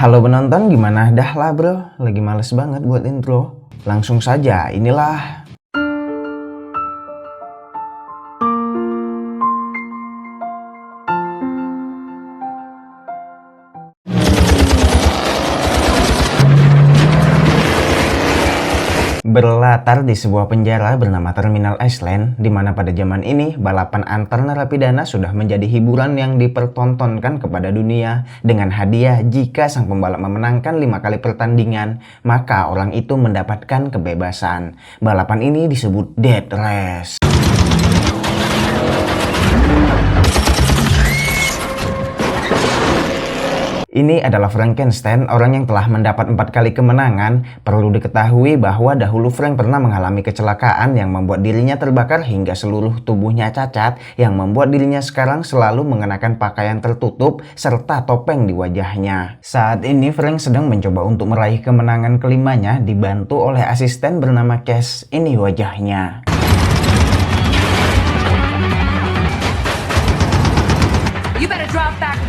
Halo penonton, gimana? Dah lah bro, lagi males banget buat intro. Langsung saja, inilah. Berlatar di sebuah penjara bernama Terminal Iceland, di mana pada zaman ini balapan antar narapidana sudah menjadi hiburan yang dipertontonkan kepada dunia dengan hadiah jika sang pembalap memenangkan 5 kali pertandingan, maka orang itu mendapatkan kebebasan. Balapan ini disebut Death Race. Ini adalah Frankenstein, orang yang telah mendapat 4 kali kemenangan. Perlu diketahui bahwa dahulu Frank pernah mengalami kecelakaan yang membuat dirinya terbakar hingga seluruh tubuhnya cacat, yang membuat dirinya sekarang selalu mengenakan pakaian tertutup serta topeng di wajahnya. Saat ini Frank sedang mencoba untuk meraih kemenangan kelimanya, dibantu oleh asisten bernama Cash. Ini wajahnya.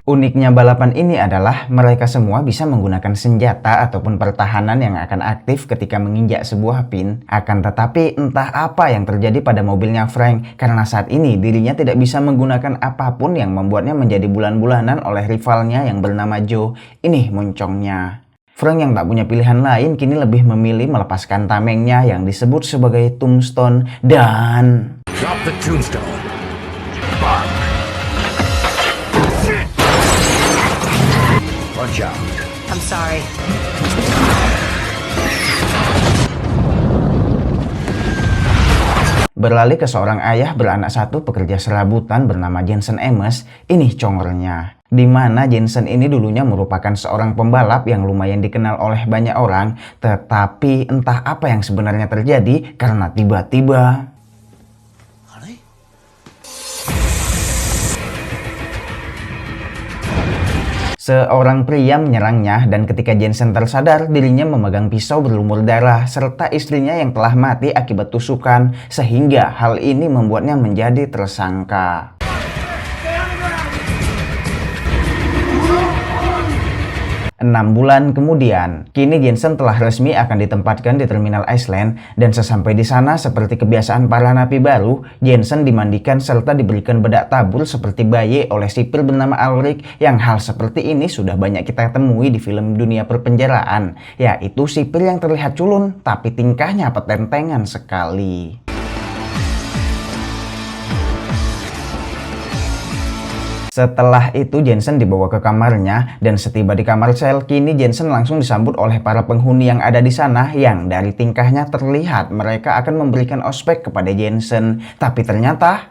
Uniknya balapan ini adalah mereka semua bisa menggunakan senjata ataupun pertahanan yang akan aktif ketika menginjak sebuah pin. Akan tetapi entah apa yang terjadi pada mobilnya Frank, karena saat ini dirinya tidak bisa menggunakan apapun yang membuatnya menjadi bulan-bulanan oleh rivalnya yang bernama Joe. Ini moncongnya. Frank yang tak punya pilihan lain kini lebih memilih melepaskan tamengnya yang disebut sebagai tombstone dan Drop the tombstone. Watch out. I'm sorry. Beralih ke seorang ayah beranak satu pekerja serabutan bernama Jensen Ames. Ini congornya. Di mana Jensen ini dulunya merupakan seorang pembalap yang lumayan dikenal oleh banyak orang. Tetapi entah apa yang sebenarnya terjadi karena tiba-tiba seorang pria menyerangnya, dan ketika Jensen tersadar, dirinya memegang pisau berlumur darah serta istrinya yang telah mati akibat tusukan, sehingga hal ini membuatnya menjadi tersangka. 6 bulan kemudian, kini Jensen telah resmi akan ditempatkan di Terminal Iceland, dan sesampai di sana seperti kebiasaan para napi baru, Jensen dimandikan serta diberikan bedak tabur seperti bayi oleh sipir bernama Ulrich, yang hal seperti ini sudah banyak kita temui di film dunia perpenjaraan, yaitu sipir yang terlihat culun tapi tingkahnya petentengan sekali. Setelah itu Jensen dibawa ke kamarnya, dan setiba di kamar sel, kini Jensen langsung disambut oleh para penghuni yang ada di sana, yang dari tingkahnya terlihat mereka akan memberikan ospek kepada Jensen. Tapi ternyata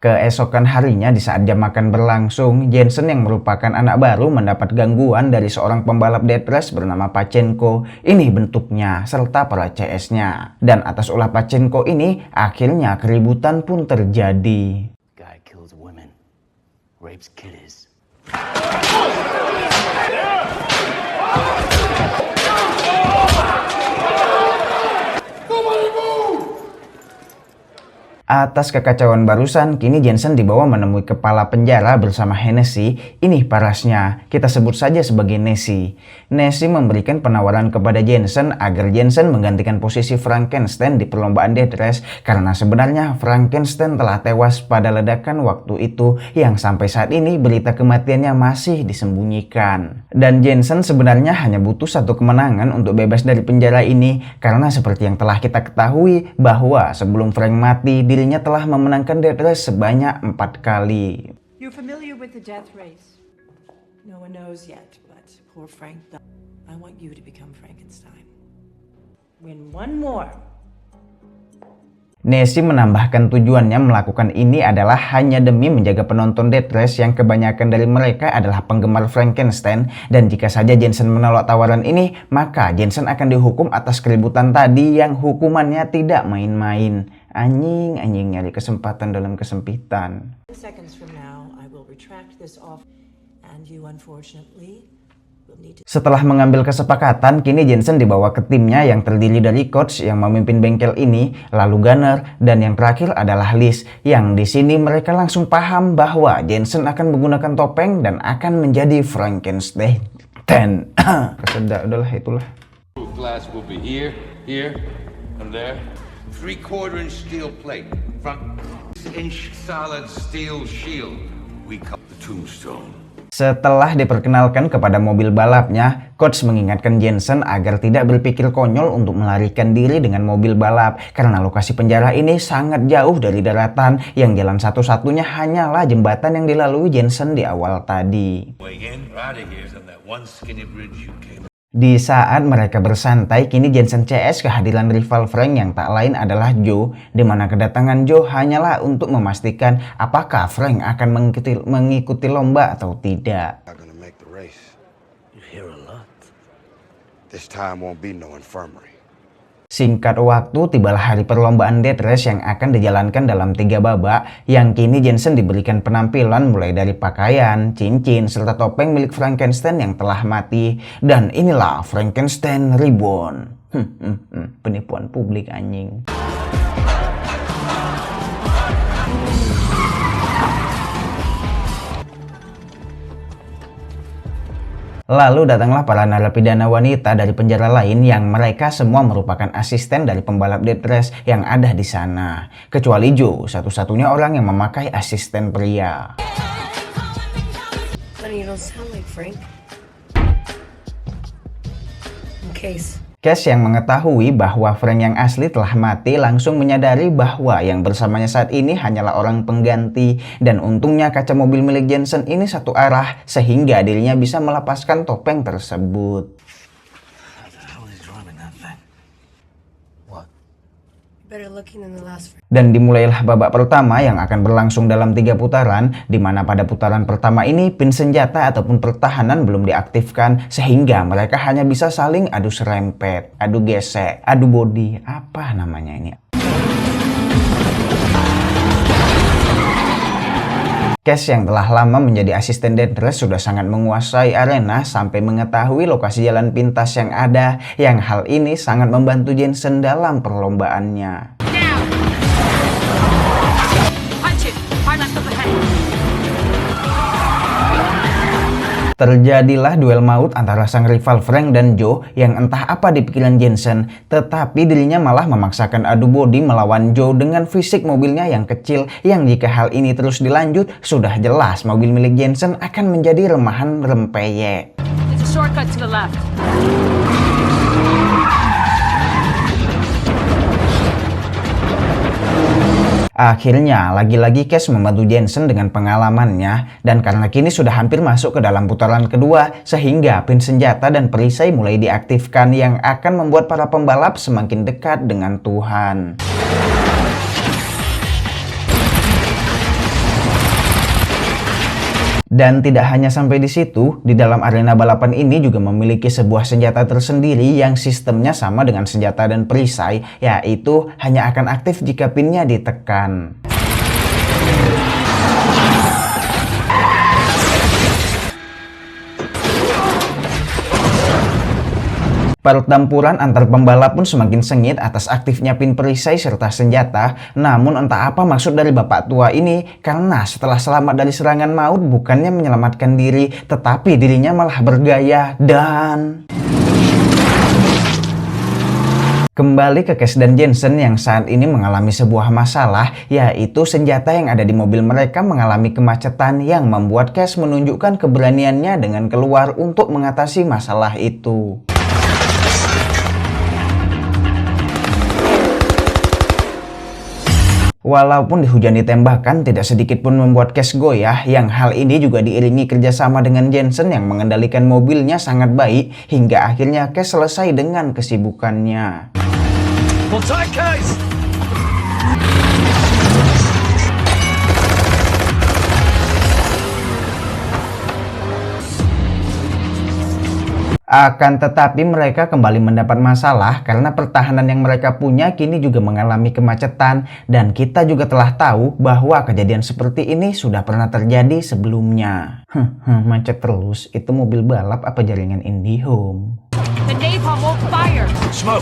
keesokan harinya di saat jam makan berlangsung, Jensen yang merupakan anak baru mendapat gangguan dari seorang pembalap Death Race bernama Pachenko. Ini bentuknya serta para CS-nya. Dan atas ulah Pachenko ini, akhirnya keributan pun terjadi. Guy kills women, rapes kiddies. Atas kekacauan barusan, kini Jensen dibawa menemui kepala penjara bersama Hennessy. Ini parasnya, kita sebut saja sebagai Nessie. Nessie memberikan penawaran kepada Jensen agar Jensen menggantikan posisi Frankenstein di perlombaan Death Race, karena sebenarnya Frankenstein telah tewas pada ledakan waktu itu, yang sampai saat ini berita kematiannya masih disembunyikan. Dan Jensen sebenarnya hanya butuh satu kemenangan untuk bebas dari penjara ini, karena seperti yang telah kita ketahui bahwa sebelum Frank mati, dirinya telah memenangkan Death Race sebanyak 4 kali. You're familiar with the death race? No one knows yet, but poor Frank. I want you to become Frankenstein. Win one more. Nessie menambahkan tujuannya melakukan ini adalah hanya demi menjaga penonton Death Race yang kebanyakan dari mereka adalah penggemar Frankenstein, dan jika saja Jensen menolak tawaran ini, maka Jensen akan dihukum atas keributan tadi yang hukumannya tidak main-main. Anjing nyari kesempatan dalam kesempitan. Seconds from now, I will retract this offer, and you unfortunately We'll need to... Setelah mengambil kesepakatan, kini Jensen dibawa ke timnya yang terdiri dari coach yang memimpin bengkel ini, lalu Gunner, dan yang terakhir adalah Liz. Yang di sini mereka langsung paham bahwa Jensen akan menggunakan topeng dan akan menjadi Frankenstein. Kesedak, udahlah itulah. Glass will be here, and there. 3/4 inch steel plate. Front inch solid steel shield. We call the tombstone. Setelah diperkenalkan kepada mobil balapnya, coach mengingatkan Jensen agar tidak berpikir konyol untuk melarikan diri dengan mobil balap karena lokasi penjara ini sangat jauh dari daratan yang jalan satu-satunya hanyalah jembatan yang dilalui Jensen di awal tadi. Way in, out of here on that one skinny bridge you came. Di saat mereka bersantai, kini Jensen CS kehadiran rival Frank yang tak lain adalah Joe, di mana kedatangan Joe hanyalah untuk memastikan apakah Frank akan mengikuti lomba atau tidak. Not gonna make the race. You hear a lot. This time won't be no infirmary. Singkat waktu, tibalah hari perlombaan death race yang akan dijalankan dalam 3 babak, yang kini Jensen diberikan penampilan mulai dari pakaian, cincin, serta topeng milik Frankenstein yang telah mati. Dan inilah Frankenstein Reborn. Penipuan publik anjing. Lalu datanglah para narapidana wanita dari penjara lain yang mereka semua merupakan asisten dari pembalap death race yang ada di sana. Kecuali Joe, satu-satunya orang yang memakai asisten pria. Honey, you don't sound like Frank. In case. Cass yang mengetahui bahwa Frank yang asli telah mati langsung menyadari bahwa yang bersamanya saat ini hanyalah orang pengganti, dan untungnya kaca mobil milik Jensen ini satu arah sehingga dirinya bisa melepaskan topeng tersebut. How the hell is driving that thing? What? Better looking than the last. Dan dimulailah babak pertama yang akan berlangsung dalam 3 putaran, di mana pada putaran pertama ini pin senjata ataupun pertahanan belum diaktifkan, sehingga mereka hanya bisa saling adu serempet, adu gesek, adu body, apa namanya ini. Cass yang telah lama menjadi asisten death race sudah sangat menguasai arena sampai mengetahui lokasi jalan pintas yang ada, yang hal ini sangat membantu Jensen dalam perlombaannya. Terjadilah duel maut antara sang rival Frank dan Joe yang entah apa di pikiran Jensen, tetapi dirinya malah memaksakan adu body melawan Joe dengan fisik mobilnya yang kecil, yang jika hal ini terus dilanjut, sudah jelas mobil milik Jensen akan menjadi remahan rempeyek. It's a shortcut to the left. Akhirnya, lagi-lagi Cass membantu Jensen dengan pengalamannya, dan karena kini sudah hampir masuk ke dalam putaran kedua, sehingga pin senjata dan perisai mulai diaktifkan yang akan membuat para pembalap semakin dekat dengan Tuhan. Dan tidak hanya sampai di situ, di dalam arena balapan ini juga memiliki sebuah senjata tersendiri yang sistemnya sama dengan senjata dan perisai, yaitu hanya akan aktif jika pinnya ditekan. Pertempuran antar pembalap pun semakin sengit atas aktifnya pin perisai serta senjata. Namun entah apa maksud dari bapak tua ini, karena setelah selamat dari serangan maut bukannya menyelamatkan diri, tetapi dirinya malah bergaya dan... Kembali ke Cass dan Jensen yang saat ini mengalami sebuah masalah, yaitu senjata yang ada di mobil mereka mengalami kemacetan yang membuat Cass menunjukkan keberaniannya dengan keluar untuk mengatasi masalah itu. Walaupun dihujani tembakan, tidak sedikit pun membuat Cass goyah, yang hal ini juga diiringi kerjasama dengan Jensen yang mengendalikan mobilnya sangat baik, hingga akhirnya Cass selesai dengan kesibukannya. Akan tetapi mereka kembali mendapat masalah karena pertahanan yang mereka punya kini juga mengalami kemacetan, dan kita juga telah tahu bahwa kejadian seperti ini sudah pernah terjadi sebelumnya. Macet terus, itu mobil balap apa jaringan IndiHome? The napalm won't fire. Smoke!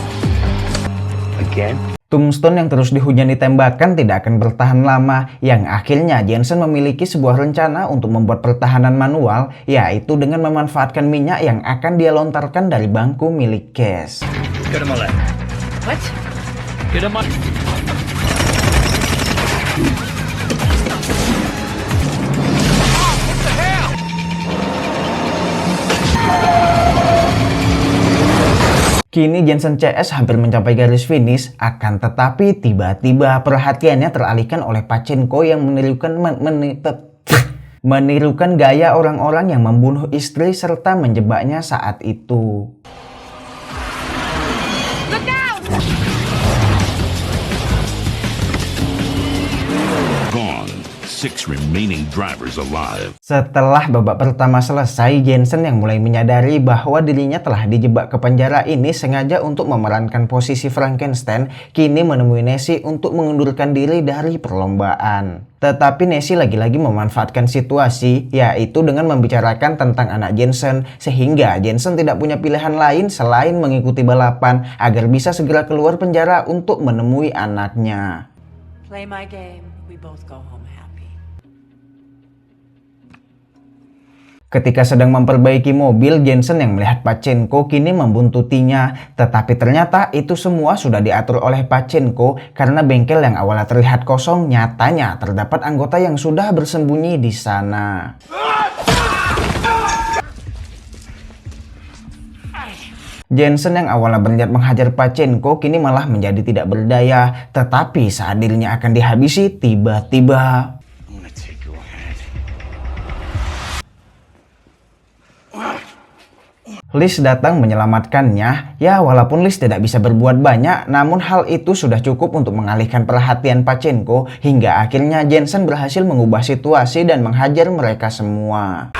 Again? Tombstone yang terus dihujani tembakan tidak akan bertahan lama, yang akhirnya Jensen memiliki sebuah rencana untuk membuat pertahanan manual, yaitu dengan memanfaatkan minyak yang akan dia lontarkan dari bangku milik Cass. Get him a left. What? Get him a... Kini Jensen CS hampir mencapai garis finish, akan tetapi tiba-tiba perhatiannya teralihkan oleh Pachenko yang menirukan gaya orang-orang yang membunuh istri serta menjebaknya saat itu. Look out! Gone. 6 remaining drivers alive. Setelah babak pertama selesai, Jensen yang mulai menyadari bahwa dirinya telah dijebak ke penjara ini sengaja untuk memerankan posisi Frankenstein, kini menemui Nessie untuk mengundurkan diri dari perlombaan. Tetapi Nessie lagi-lagi memanfaatkan situasi, yaitu dengan membicarakan tentang anak Jensen, sehingga Jensen tidak punya pilihan lain selain mengikuti balapan agar bisa segera keluar penjara untuk menemui anaknya. Play my game, we both go home happy. Ketika sedang memperbaiki mobil, Jensen yang melihat Pachenko kini membuntutinya. Tetapi ternyata itu semua sudah diatur oleh Pachenko karena bengkel yang awalnya terlihat kosong nyatanya terdapat anggota yang sudah bersembunyi di sana. Jensen yang awalnya berniat menghajar Pachenko kini malah menjadi tidak berdaya. Tetapi saat dirinya akan dihabisi, tiba-tiba Liz datang menyelamatkannya. Ya, walaupun Liz tidak bisa berbuat banyak, namun hal itu sudah cukup untuk mengalihkan perhatian Pachenko hingga akhirnya Jensen berhasil mengubah situasi dan menghajar mereka semua.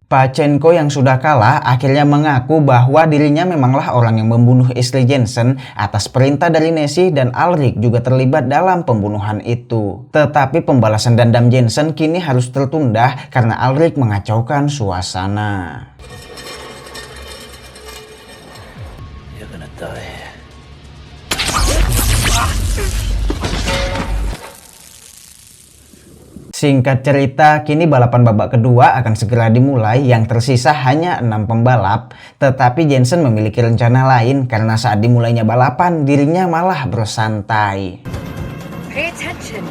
Pachenko yang sudah kalah akhirnya mengaku bahwa dirinya memanglah orang yang membunuh istri Jensen atas perintah dari Nessie, dan Ulrich juga terlibat dalam pembunuhan itu. Tetapi pembalasan dendam Jensen kini harus tertunda karena Ulrich mengacaukan suasana. You're gonna die. Singkat cerita, kini balapan babak kedua akan segera dimulai, yang tersisa hanya 6 pembalap. Tetapi Jensen memiliki rencana lain karena saat dimulainya balapan, dirinya malah bersantai. Pay attention.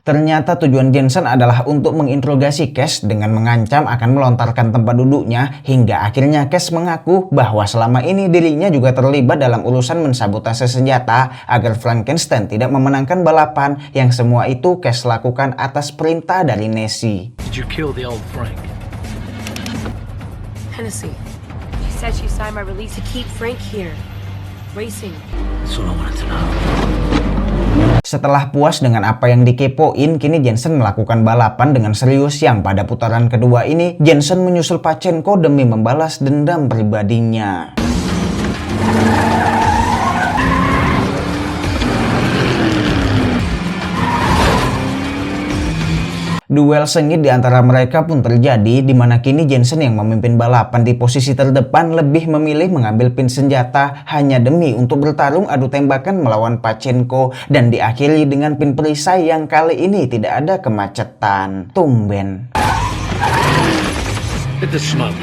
Ternyata tujuan Jensen adalah untuk menginterogasi Cass dengan mengancam akan melontarkan tempat duduknya, hingga akhirnya Cass mengaku bahwa selama ini dirinya juga terlibat dalam urusan mensabotase senjata agar Frankenstein tidak memenangkan balapan, yang semua itu Cass lakukan atas perintah dari Nessie. Did you kill the old Frank? Hennessy. She said she signed my release to keep Frank here. Racing. That's what I wanted to know. Setelah puas dengan apa yang dikepoin, kini Jensen melakukan balapan dengan serius, yang pada putaran kedua ini Jensen menyusul Pachenko demi membalas dendam pribadinya. Duel sengit di antara mereka pun terjadi, di mana kini Jensen yang memimpin balapan di posisi terdepan lebih memilih mengambil pin senjata hanya demi untuk bertarung adu tembakan melawan Pachenko, dan diakhiri dengan pin perisai yang kali ini tidak ada kemacetan. Tumben. Hit the smoke.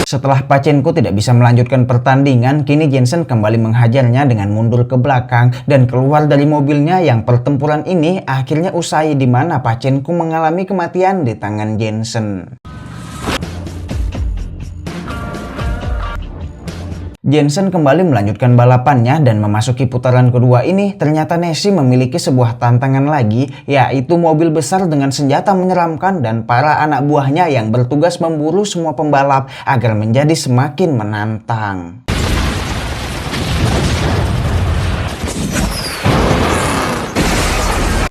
Setelah Pachenko tidak bisa melanjutkan pertandingan, kini Jensen kembali menghajarnya dengan mundur ke belakang dan keluar dari mobilnya, yang pertempuran ini akhirnya usai di mana Pachenko mengalami kematian di tangan Jensen. Jensen kembali melanjutkan balapannya dan memasuki putaran kedua ini ternyata Nessie memiliki sebuah tantangan lagi, yaitu mobil besar dengan senjata menyeramkan dan para anak buahnya yang bertugas memburu semua pembalap agar menjadi semakin menantang.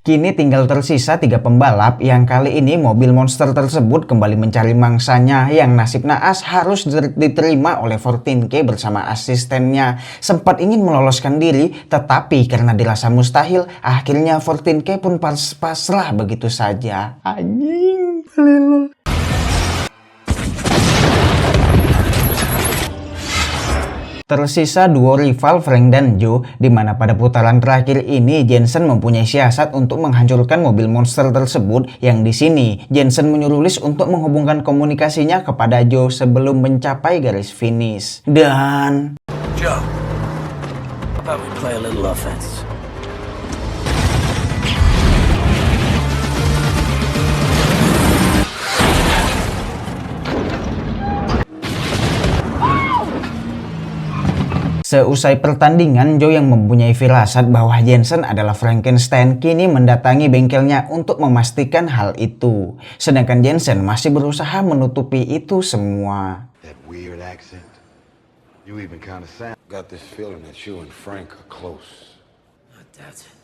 Kini tinggal tersisa 3 pembalap yang kali ini mobil monster tersebut kembali mencari mangsanya yang nasib naas harus diterima oleh 14K bersama asistennya. Sempat ingin meloloskan diri tetapi karena dirasa mustahil akhirnya 14K pun pasrah begitu saja. Anjing, pelilul. Tersisa duo rival Frank dan Joe, di mana pada putaran terakhir ini Jensen mempunyai siasat untuk menghancurkan mobil monster tersebut, yang di sini Jensen menyuruh Liz untuk menghubungkan komunikasinya kepada Joe sebelum mencapai garis finish. Dan Joe, how about we play a little offense? seusai pertandingan, Joe yang mempunyai firasat bahwa Jensen adalah Frankenstein kini mendatangi bengkelnya untuk memastikan hal itu. Sedangkan Jensen masih berusaha menutupi itu semua. That weird accent. You even kind of sound. Got this feeling that you and Frank are close. That's it.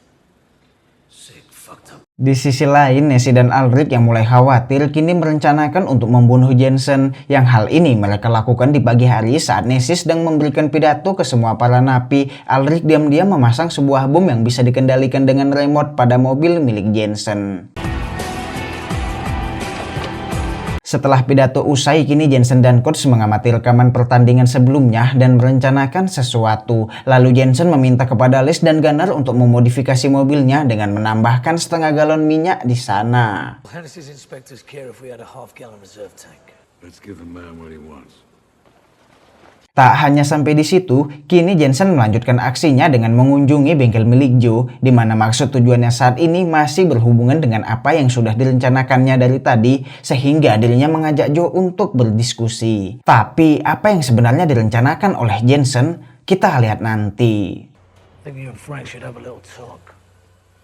Sick, fucked up. Di sisi lain, Nessie dan Aldrich yang mulai khawatir kini merencanakan untuk membunuh Jensen. Yang hal ini mereka lakukan di pagi hari saat Nessie sedang memberikan pidato ke semua para napi. Aldrich diam-diam memasang sebuah bom yang bisa dikendalikan dengan remote pada mobil milik Jensen. Setelah pidato usai, kini Jensen dan coach mengamati rekaman pertandingan sebelumnya dan merencanakan sesuatu. Lalu Jensen meminta kepada Liz dan Gunnar untuk memodifikasi mobilnya dengan menambahkan setengah galon minyak di sana. How does his inspectors care if we had a half-gallon reserve tank? Let's give the man what he wants. Tak hanya sampai di situ, kini Jensen melanjutkan aksinya dengan mengunjungi bengkel milik Joe, di mana maksud tujuannya saat ini masih berhubungan dengan apa yang sudah direncanakannya dari tadi, sehingga dirinya mengajak Joe untuk berdiskusi. Tapi apa yang sebenarnya direncanakan oleh Jensen, kita lihat nanti. I think you and Frank should have a little talk.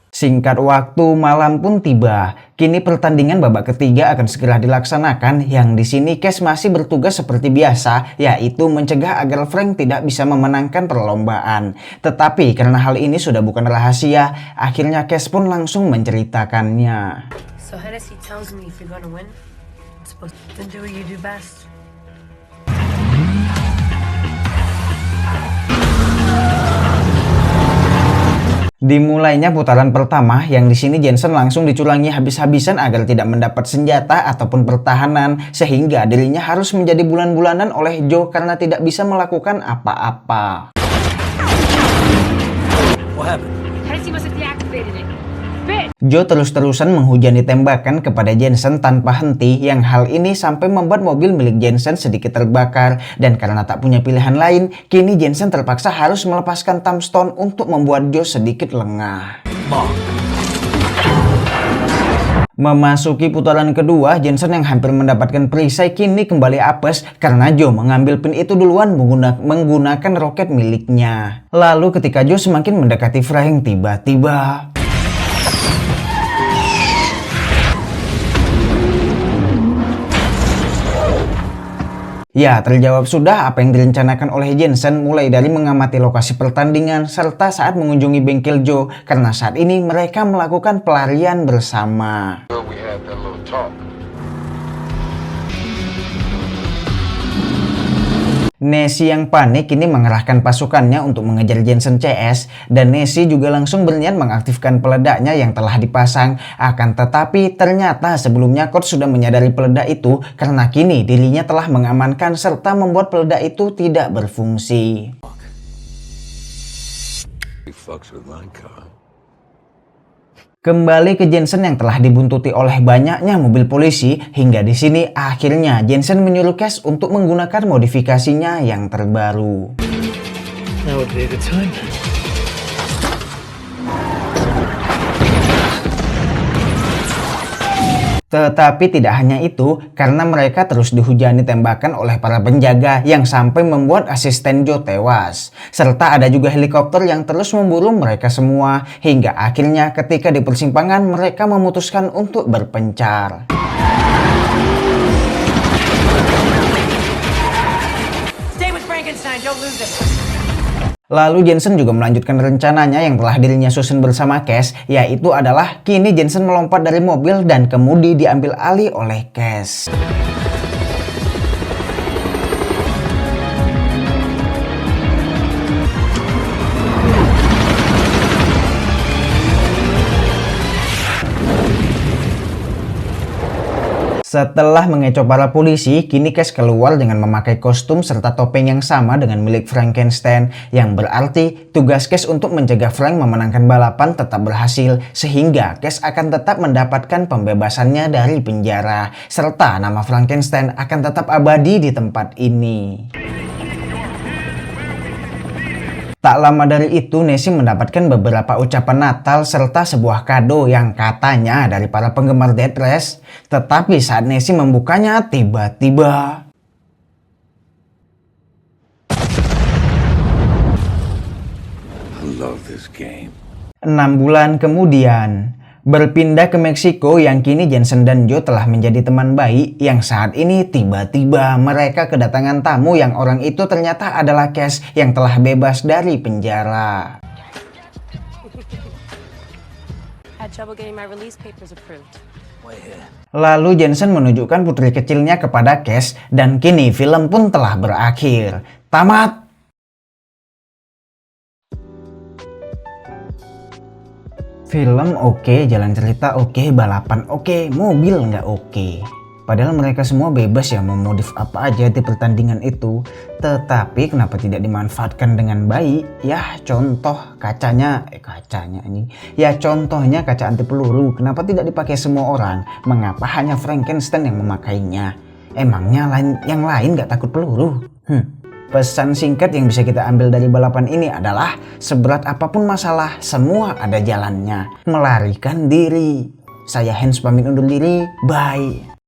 Singkat waktu, malam pun tiba. Kini pertandingan babak ketiga akan segera dilaksanakan, yang di sini Cash masih bertugas seperti biasa, yaitu mencegah agar Frank tidak bisa memenangkan perlombaan. Tetapi karena hal ini sudah bukan rahasia, akhirnya Cash pun langsung menceritakannya. So Hennessy tells me if you're gonna win, it's supposed to do what you do best. Dimulainya putaran pertama, yang di sini Jensen langsung dicurangi habis-habisan agar tidak mendapat senjata ataupun pertahanan, sehingga dirinya harus menjadi bulan-bulanan oleh Joe karena tidak bisa melakukan apa-apa. What happened? Hennessy must have deactivated it. Joe terus-terusan menghujani tembakan kepada Jensen tanpa henti, yang hal ini sampai membuat mobil milik Jensen sedikit terbakar, dan karena tak punya pilihan lain, kini Jensen terpaksa harus melepaskan Tombstone untuk membuat Joe sedikit lengah. Memasuki putaran kedua, Jensen yang hampir mendapatkan perisai kini kembali apes karena Joe mengambil pin itu duluan menggunakan roket miliknya. Lalu ketika Joe semakin mendekati Frank, tiba-tiba ya, terjawab sudah apa yang direncanakan oleh Jensen, mulai dari mengamati lokasi pertandingan serta saat mengunjungi bengkel Joe, karena saat ini mereka melakukan pelarian bersama. We had that little talk. Nessie yang panik kini mengerahkan pasukannya untuk mengejar Jensen CS, dan Nessie juga langsung berniat mengaktifkan peledaknya yang telah dipasang. Akan tetapi ternyata sebelumnya coach sudah menyadari peledak itu karena kini dirinya telah mengamankan serta membuat peledak itu tidak berfungsi. He fucks with my car. Kembali ke Jensen yang telah dibuntuti oleh banyaknya mobil polisi, hingga di sini akhirnya Jensen menyuruh Cash untuk menggunakan modifikasinya yang terbaru. That would be a good time. Tetapi tidak hanya itu, karena mereka terus dihujani tembakan oleh para penjaga yang sampai membuat asisten Joe tewas. Serta ada juga helikopter yang terus memburu mereka semua, hingga akhirnya ketika di persimpangan mereka memutuskan untuk berpencar. Stay with Frankenstein, don't lose him. Lalu Jensen juga melanjutkan rencananya yang telah dirinya susun bersama Cash, yaitu adalah kini Jensen melompat dari mobil dan kemudi diambil alih oleh Cash. Setelah mengecoh para polisi, kini Cash keluar dengan memakai kostum serta topeng yang sama dengan milik Frankenstein, yang berarti tugas Cash untuk mencegah Frank memenangkan balapan tetap berhasil, sehingga Cash akan tetap mendapatkan pembebasannya dari penjara, serta nama Frankenstein akan tetap abadi di tempat ini. Tak lama dari itu, Nessie mendapatkan beberapa ucapan Natal serta sebuah kado yang katanya dari para penggemar Death Race. Tetapi saat Nessie membukanya, tiba-tiba I love this game. 6 bulan kemudian, berpindah ke Meksiko yang kini Jensen dan Joe telah menjadi teman baik, yang saat ini tiba-tiba mereka kedatangan tamu yang orang itu ternyata adalah Cash yang telah bebas dari penjara. Had trouble getting my release papers approved. Lalu Jensen menunjukkan putri kecilnya kepada Cash dan kini film pun telah berakhir. Tamat! Film oke, jalan cerita oke, balapan oke, mobil nggak oke. Padahal mereka semua bebas ya memodif apa aja di pertandingan itu. Tetapi kenapa tidak dimanfaatkan dengan baik? Ya contoh kacanya ini. Ya contohnya kaca anti peluru. Kenapa tidak dipakai semua orang? Mengapa hanya Frankenstein yang memakainya? Emangnya yang lain nggak takut peluru? Pesan singkat yang bisa kita ambil dari balapan ini adalah seberat apapun masalah, semua ada jalannya. Melarikan diri. Saya Hans pamit undur diri. Bye.